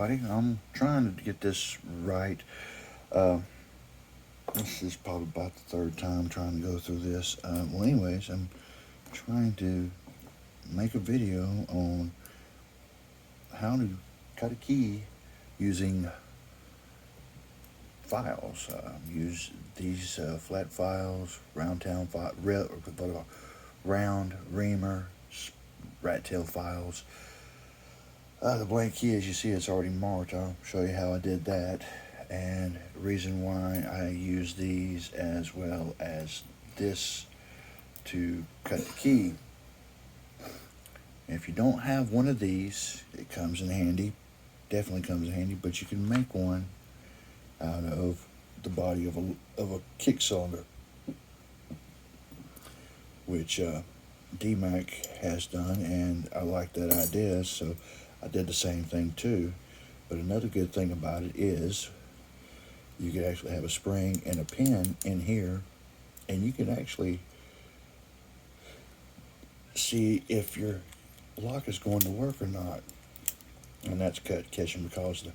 everybody. I'm trying to get this right. Uh, this is probably about the third time trying to go through this. Anyways, I'm trying to make a video on how to cut a key using files. Use these flat files, round, reamer, rat tail files. The blank key, as you see, it's already marked. I'll show you how I did that and the reason why I use these as well as this to cut the key. If you don't have one of these, it comes in handy. Definitely comes in handy, but you can make one out of the body of a kick cylinder, which DMAC has done, and I like that idea, so I did the same thing too. But another good thing about it is you could actually have a spring and a pin in here, and you can actually see if your lock is going to work or not. And that's catching because the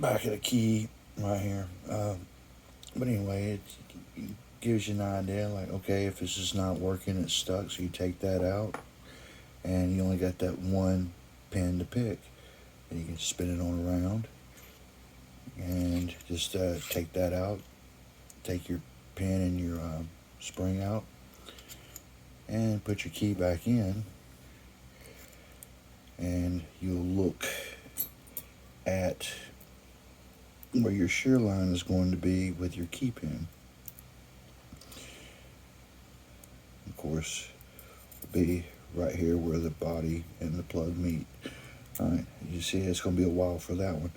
back of the key right here. But anyway, it gives you an idea, like, okay, if this is not working, it's stuck, so you take that out, and you only got that one pin to pick, and you can spin it on around, and just take that out, take your pin and your spring out, and put your key back in, and you'll look at where your shear line is going to be with your key pin. Of course, it'll be right here where the body and the plug meet. Alright, you see it's going to be a while for that one,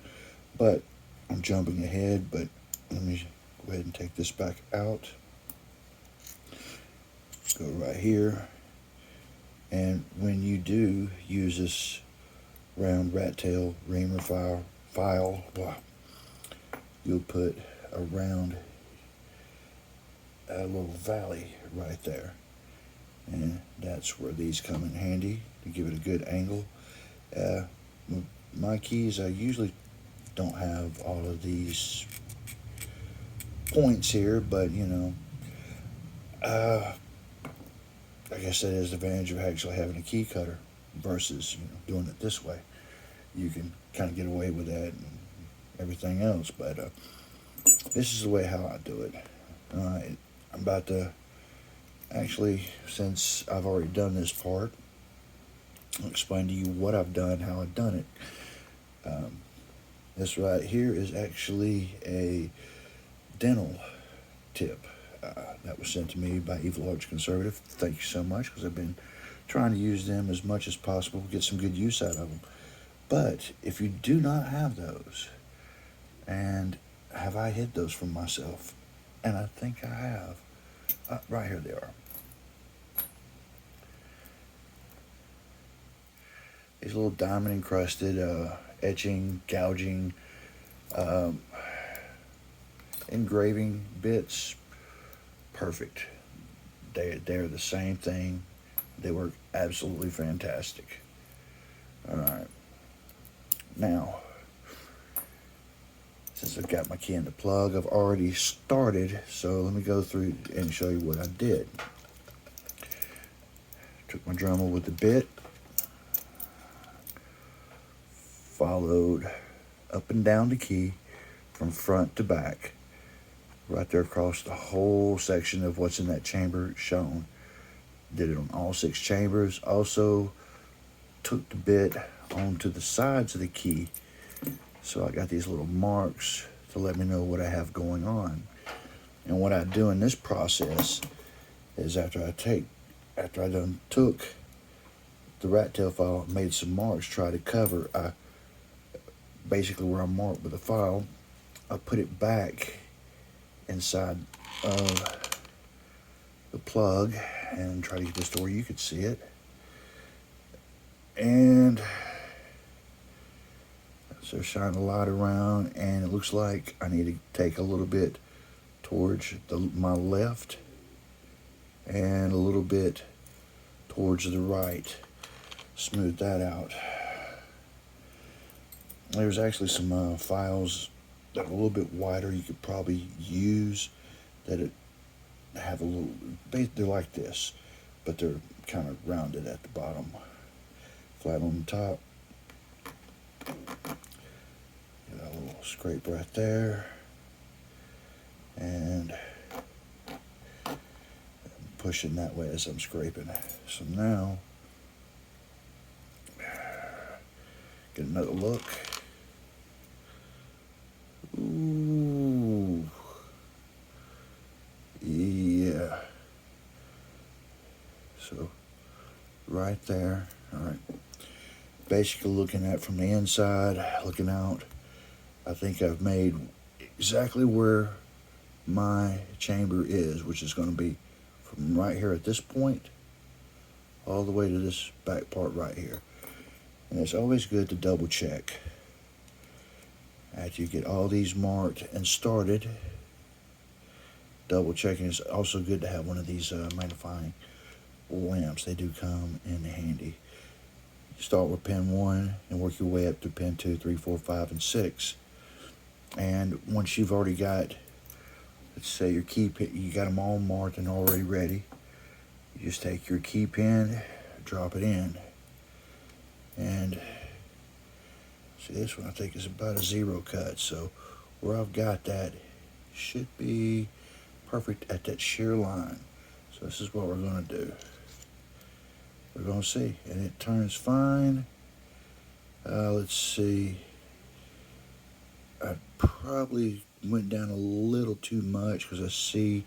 but I'm jumping ahead. But let me go ahead and take this back out, go right here, and when you do use this round rat tail reamer file, you'll put around a little valley right there, and that's where these come in handy to give it a good angle. My keys, I usually don't have all of these points here, but you know, I guess that is the advantage of actually having a key cutter versus, you know, doing it this way. You can kind of get away with that and everything else, but this is the way how I do it. I'm about to actually, since I've already done this part, I'll explain to you what I've done, how I've done it. This right here is actually a dental tip that was sent to me by Evil Arch Conservative. Thank you so much, because I've been trying to use them as much as possible, get some good use out of them. But if you do not have those, and have I hid those from myself? And I think I have. Right here they are. These little diamond encrusted etching, gouging, engraving bits. Perfect. They're the same thing. They work absolutely fantastic. Alright. Now, since I've got my key in the plug, I've already started, so let me go through and show you what I did. Took my Dremel with the bit, followed up and down the key from front to back, right there across the whole section of what's in that chamber shown. Did it on all 6 chambers. Also took the bit onto the sides of the key, so I got these little marks to let me know what I have going on. And what I do in this process is after I done took the rat tail file, made some marks, try to cover basically where I marked with the file, I put it back inside of the plug and try to get this to where you could see it. And so shine the light around, and it looks like I need to take a little bit towards my left and a little bit towards the right. Smooth that out. There's actually some files that are a little bit wider you could probably use that it have a little, they're like this, but they're kind of rounded at the bottom, flat on the top. Got a little scrape right there, and I'm pushing that way as I'm scraping. So now, get another look. Ooh, yeah. So right there. All right. Basically looking at from the inside, looking out, I think I've made exactly where my chamber is, which is going to be from right here at this point all the way to this back part right here. And it's always good to double check after you get all these marked and started. Double checking is also good to have one of these magnifying lamps. They do come in handy. You start with pin 1 and work your way up to pin 2, 3, 4, 5, and 6. And once you've already got, let's say your key pin, you got them all marked and already ready, you just take your key pin, drop it in, and see, this one I think is about a 0 cut. So where I've got that should be perfect at that shear line. So this is what we're going to do. We're going to see, and it turns fine. Let's see. I probably went down a little too much because I see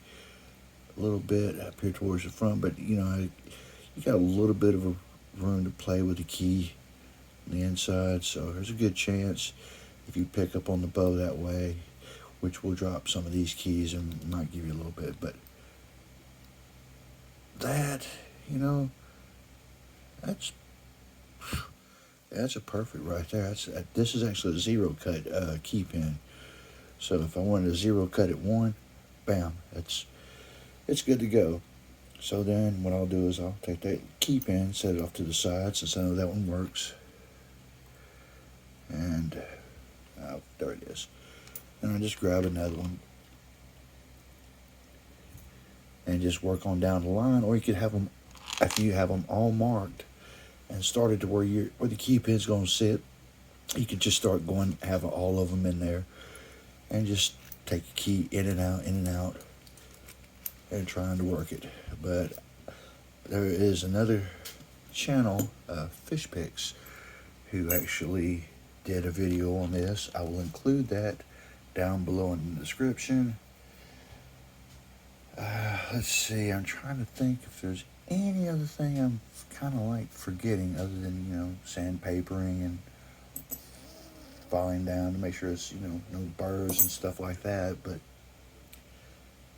a little bit up here towards the front, but you know, you got a little bit of a room to play with the key on the inside, so there's a good chance if you pick up on the bow that way, which will drop some of these keys and might give you a little bit, but that, you know, that's a perfect right there. This is actually a 0 cut key pin. So if I wanted a 0 cut at 1, bam, it's good to go. So then what I'll do is I'll take that key pin, set it off to the side since I know that one works. And there it is. And I'll just grab another one and just work on down the line. Or you could have them, after you have them all marked and started to where the key pin's going to sit, you can just start going, having all of them in there, and just take a key in and out, and trying to work it. But there is another channel, Fish Picks, who actually did a video on this. I will include that down below in the description. Let's see, I'm trying to think if there's any other thing I'm kind of like forgetting other than, you know, sandpapering and filing down to make sure it's, you know, no burrs and stuff like that. But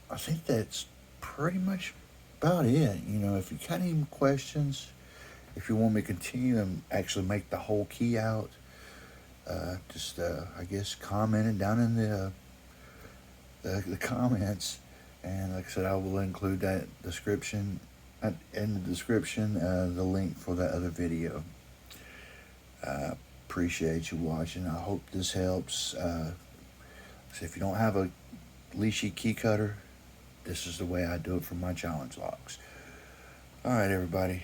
I think that's pretty much about it. You know, if you got any questions, if you want me to continue and actually make the whole key out, just I guess comment it down in the comments. And like I said, I will include that description in the description, the link for that other video. Appreciate you watching. I hope this helps. So if you don't have a leashy key cutter, this is the way I do it for my challenge locks. All right, everybody,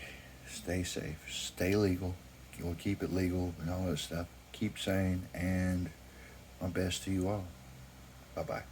stay safe, stay legal. We'll keep it legal and all that stuff. Keep sane, and my best to you all. Bye-bye.